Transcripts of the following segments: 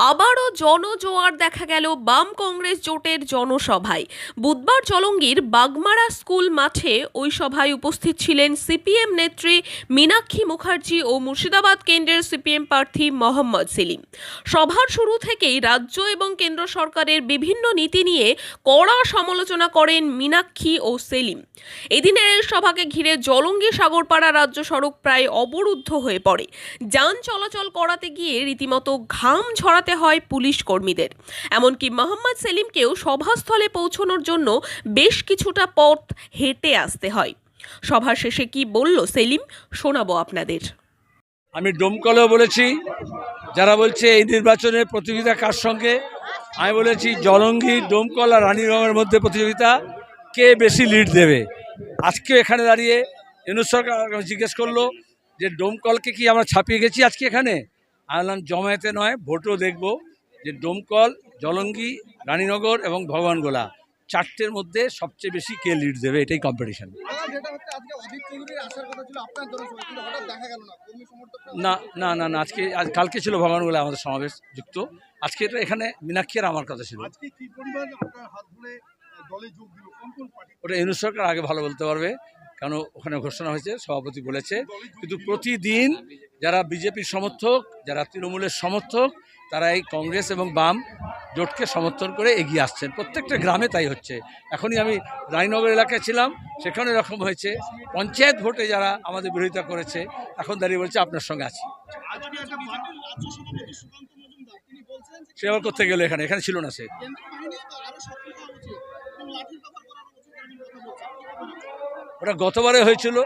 আবারও জনজোয়ার দেখা গেল বাম কংগ্রেস জোটের জনসভায়। বুধবার চলঙ্গীর বাগমারা স্কুল মাঠে ওই সভায় উপস্থিত ছিলেন সিপিএম নেত্রী মীনাক্ষী মুখার্জি ও মুর্শিদাবাদ কেন্দ্রের সিপিএম প্রার্থী মোহাম্মদ সেলিম। সভার শুরু থেকেই রাজ্য এবং কেন্দ্র সরকারের বিভিন্ন নীতি নিয়ে কড়া সমালোচনা করেন মীনাক্ষী ও সেলিম। এদিনের এই সভাকে ঘিরে জলঙ্গি সাগরপাড়া রাজ্য সড়ক প্রায় অবরুদ্ধ হয়ে পড়ে। যান চলাচল করাতে গিয়ে রীতিমতো ঘাম ঝরাতে হয় পুলিশ কর্মীদের। এমনকি মোহাম্মদ সেলিমকেও সভাস্থলে পৌঁছানোর জন্য বেশ কিছুটা পথ হেঁটে আসতে হয়। সভা শেষে কি বলল সেলিম, শোনাবো আপনাদের। আমি ডোমকলেও বলেছি, যারা বলছে এই নির্বাচনের প্রতিযোগিতা কার সঙ্গে, আমি বলেছি জলঙ্গি, ডোমকল আর রানীগঞ্জের মধ্যে প্রতিযোগিতা, কে বেশি লিড দেবে। আজকে এখানে দাঁড়িয়ে ইউনূস সরকার জিজ্ঞেস করলো যে ডোমকলকে কি আমরা ছাপিয়ে গেছি আজকে এখানে। আমি বললাম জমায়েতে নয়, ভোটও দেখব যে ডোমকল, জলঙ্গি, রানীনগর এবং ভগবানগোলা চারটের মধ্যে সবচেয়ে বেশি কে লিড দেবে, এটাই কম্পিটিশন। না না না না, কালকে ছিল ভগবানগোলা আমাদের সমাবেশ যুক্ত, আজকে এটা এখানে মীনাক্ষী আর আমার কথা ছিল। ওটা ইউনূস সরকার আগে ভালো বলতে পারবে, কারণ ওখানে ঘোষণা হয়েছে, সভাপতি বলেছে। কিন্তু প্রতিদিন যারা বিজেপির সমর্থক, যারা তৃণমূলের সমর্থক, তারা এই কংগ্রেস এবং বাম জোটকে সমর্থন করে এগিয়ে আসছেন। প্রত্যেকটা গ্রামে তাই হচ্ছে। এখনই আমি রানীনগর এলাকায় ছিলাম, সেখানে এরকম হয়েছে। পঞ্চায়েত ভোটে যারা আমাদের বিরোধিতা করেছে এখন দাঁড়িয়ে বলছে আপনার সঙ্গে আছি। সে আবার করতে গেলে এখানে ছিল না সে। ওটা গতবারে হয়েছিল,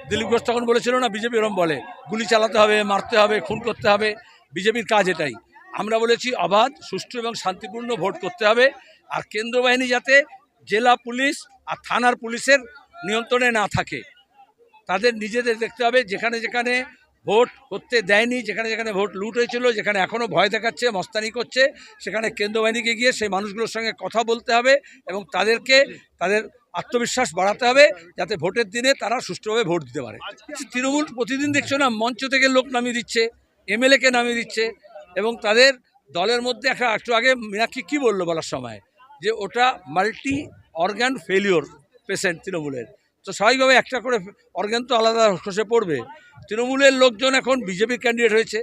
দিলীপ ঘোষ তখন বলেছিল না বিজেপি এরম বলে গুলি চালাতে হবে, মারতে হবে, খুন করতে হবে, বিজেপির কাজ এটাই। আমরা বলেছি অবাধ, সুষ্ঠু এবং শান্তিপূর্ণ ভোট করতে হবে। আর কেন্দ্র বাহিনী যাতে জেলা পুলিশ আর থানার পুলিশের নিয়ন্ত্রণে না থাকে, তাদের নিজেদের দেখতে হবে। যেখানে যেখানে ভোট করতে দেয়নি, যেখানে যেখানে ভোট লুট হয়েছিল, যেখানে এখনও ভয় দেখাচ্ছে, মস্তানি করছে, সেখানে কেন্দ্র বাহিনীকে গিয়ে সেই মানুষগুলোর সঙ্গে কথা বলতে হবে এবং তাদেরকে তাদের আত্মবিশ্বাস বাড়াতে হবে, যাতে ভোটের দিনে তারা সুষ্ঠুভাবে ভোট দিতে পারে। তৃণমূল প্রতিদিন দেখছো না, মঞ্চ থেকে লোক নামিয়ে দিচ্ছে, এমএলএকে নামিয়ে দিচ্ছে, এবং তাদের দলের মধ্যে একটু আগে মীনাক্ষী কী বললো বলার সময়, যে ওটা মাল্টি অর্গান ফেলিওর পেশেন্ট তৃণমূলের। তো স্বাভাবিকভাবে একটা করে অর্গান তো আলাদা খসে পড়বে। তৃণমূলের লোকজন এখন বিজেপির ক্যান্ডিডেট হয়েছে,